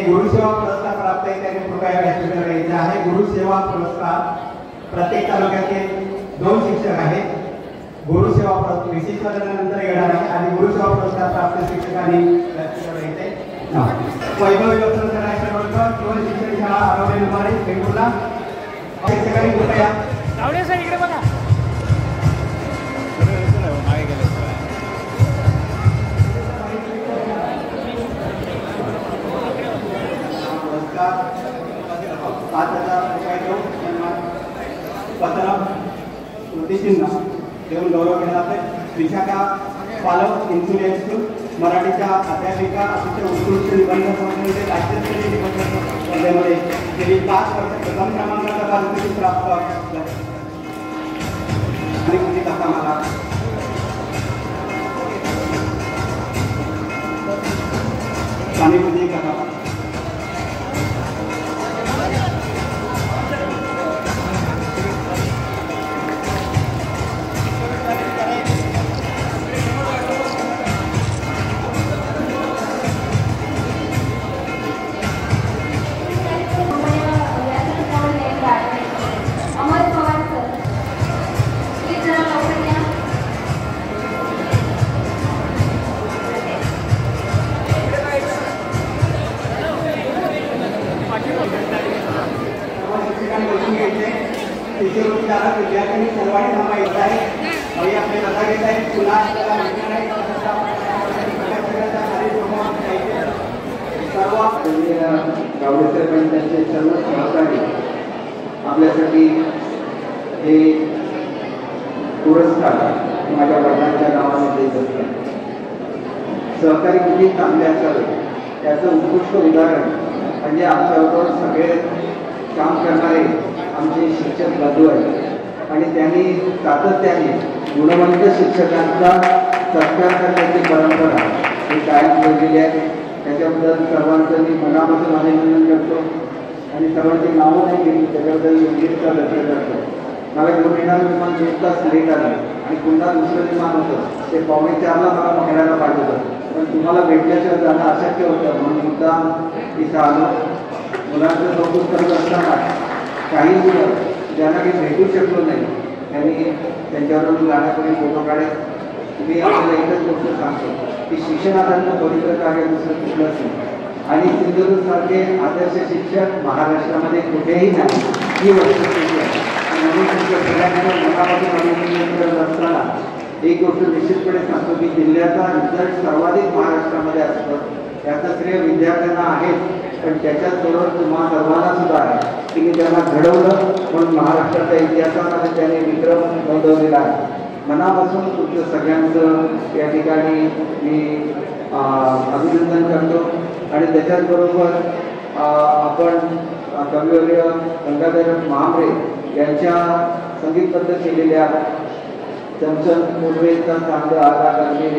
गुरुसेवा पुरस्कार प्राप्त आहे त्यांनी कृपया व्यासपीठावर यायचं आहे। गुरुसेवा पुरस्कार प्रत्येक तालुक्यातील 2 शिक्षक आहेत। गुरुसेवा पुरस्कार विशेष पदव्यानंतर येणार आहे आणि गुरुसेवा पुरस्कार प्राप्त शिक्षकांनी व्यासपीठावर यायचे। वैभव वसंतराव किंवा शिक्षण शाळा आरोग्य निवारे बेंगुर्ला शिक्षकांनी कृपया आवडे सर इकडे बघा। देऊन गौरव घेण्यात आहे। विशाखा पालक इन्शुरन्स मराठीच्या अध्यापिका अतिशय उत्कृष्ट निबंध स्पर्धेमध्ये राज्यस्तरीय निबंध स्पर्धेमध्ये गेली 5 वर्ष प्रथम क्रमांकाचा पारितोषिक प्राप्त आणि कुठे कसा मला सानिध्य कसा विद्यार्थ्यांनी सर्वांनी थांबा येत आहे। आपले कथा घेत आहेत पुन्हा सर्व गावडेकर पंचायतचे सर्व सहकारी आपल्यासाठी हे पुरस्कार माझ्या वडिलांच्या नावाने देत असतात। सहकारी किती चांगले असावे त्याचं उत्कृष्ट उदाहरण म्हणजे आमच्याबरोबर सगळे काम करणारे आमचे शिक्षक बंधू आहेत आणि त्यांनी सातत्याने गुणवंत शिक्षकांचा सत्कार करण्याची परंपरा ही कायम ठेवलेली आहे। त्याच्याबद्दल सर्वांचं मी मनापासून अभिनंदन करतो आणि सर्वांची नावं नाही घेतली त्याच्याबद्दल योग्यता व्यक्त करतो। मला घेऊन येणार विमान 2 तास लेट आलं आणि पुन्हा दुसरं विमान होतं ते 3:45ला मला पकडायला पाहिजे होतं, पण तुम्हाला भेटल्याशिवाय जाणं अशक्य होतं म्हणून मुद्दाम इथं आलो। मुलांचं कौतुक करत असताना काही मुलं ज्यांना मी भेटू शकलो नाही त्यांनी त्यांच्यावरून गाण्यापूर्वी फोटो काढले। मी आपल्याला एकच गोष्ट सांगतो की शिक्षणाकडनं पवित्र कार्य दुसरं कुठलंच नाही आणि सिंधुदुर्गसारखे आदर्श शिक्षक महाराष्ट्रामध्ये कुठेही नाही ही वस्तुस्थिती आहे। म्हणून सगळ्यांना मनापासून अभिनंदन करत असताना एक गोष्ट निश्चितपणे सांगतो की जिल्ह्याचा रिझल्ट सर्वाधिक महाराष्ट्रामध्ये असतो याचं श्रेय विद्यार्थ्यांना आहेच, पण त्याच्याचबरोबर तुम्हा सर्वांना सुद्धा आहे की मी त्यांना घडवलं म्हणून महाराष्ट्राच्या इतिहासामध्ये त्यांनी विक्रम नोंदवलेला आहे। मनापासून तुमचं सगळ्यांचं या ठिकाणी मी अभिनंदन करतो आणि त्याच्याचबरोबर आपण कविवर्य गंगाधर महामरे यांच्या संगीतबद्ध केलेल्या चमचम पूर्वेचा चांद आला करणे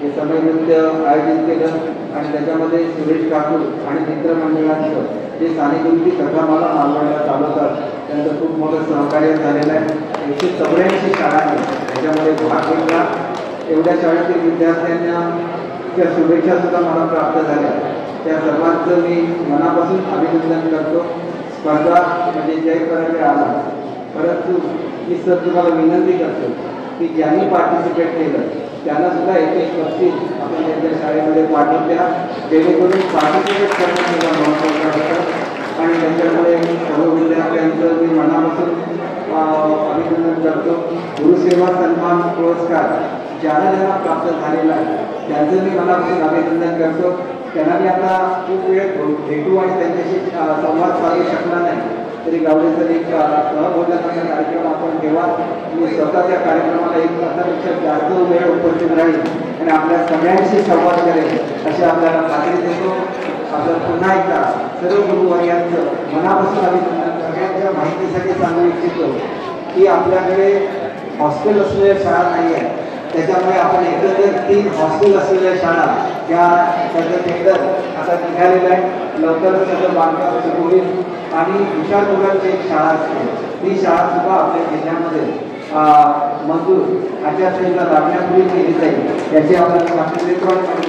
हे समय नृत्य आयोजित केलं आणि त्याच्यामध्ये सुरेश ठाकूर आणि मित्रमंडळांचं जे सानिध्य कथा मला मालवणला चालवतात त्यांचं खूप मोठं सहकार्य झालेलं आहे। 184 शाळांनी त्याच्यामध्ये भाग घेतला। एवढ्या शाळेतील विद्यार्थ्यांना त्या शुभेच्छा सुद्धा मला प्राप्त झाल्या। त्या सर्वांचं मी मनापासून अभिनंदन करतो। स्पर्धा म्हणजे जय पराजय आला, परंतु मी सर तुम्हाला विनंती करतो की ज्यांनी पार्टिसिपेट केलं त्यांना सुद्धा एक बक्षीस आपण त्यांच्या शाळेमध्ये पाठवून द्या जेणेकरून पार्टिसिपेट करणं सुद्धा महत्त्वाचं असतं आणि त्याच्यामुळे सर्व विद्यार्थ्यांचं मी मनापासून अभिनंदन करतो। गुरुसेवा सन्मान पुरस्कार ज्यांना ज्यांना प्राप्त झालेला आहे त्यांचं मी मनापासून अभिनंदन करतो। त्यांना मी आता खूप वेळ भेटू आणि त्यांच्याशी संवाद साधू शकला नाही तरी गावडेकर एक सहभोजनाचा कार्यक्रम आपण ठेवा। मी स्वतः त्या कार्यक्रमाला 1 तासापेक्षा जास्त वेळ उपस्थित राहील आणि आपल्या सगळ्यांशी संवाद करेल अशी आपल्याला खात्री देतो। आपलं पुन्हा एकदा सर्व गुरुवर्यांचं मनापासून अभिनंदन सगळ्यांच्या माहितीसाठी सांगू इच्छितो की आपल्याकडे हॉस्टेल असलेल्या शाळा नाही आहे, त्याच्यामुळे आपण एकंदर 3 हॉस्टेल असलेल्या शाळा त्याचं टेंडर आता निघालेलं आहे। लवकरच त्याचं बांधकाम सुरू होईल आणि विशाल मुलांची एक शाळा असते ती शाळा सुद्धा आपल्या जिल्ह्यामध्ये मंजूर आचारसंहिता लागण्यापूर्वी केली जाईल याची आपल्याला खात्री देतो आणि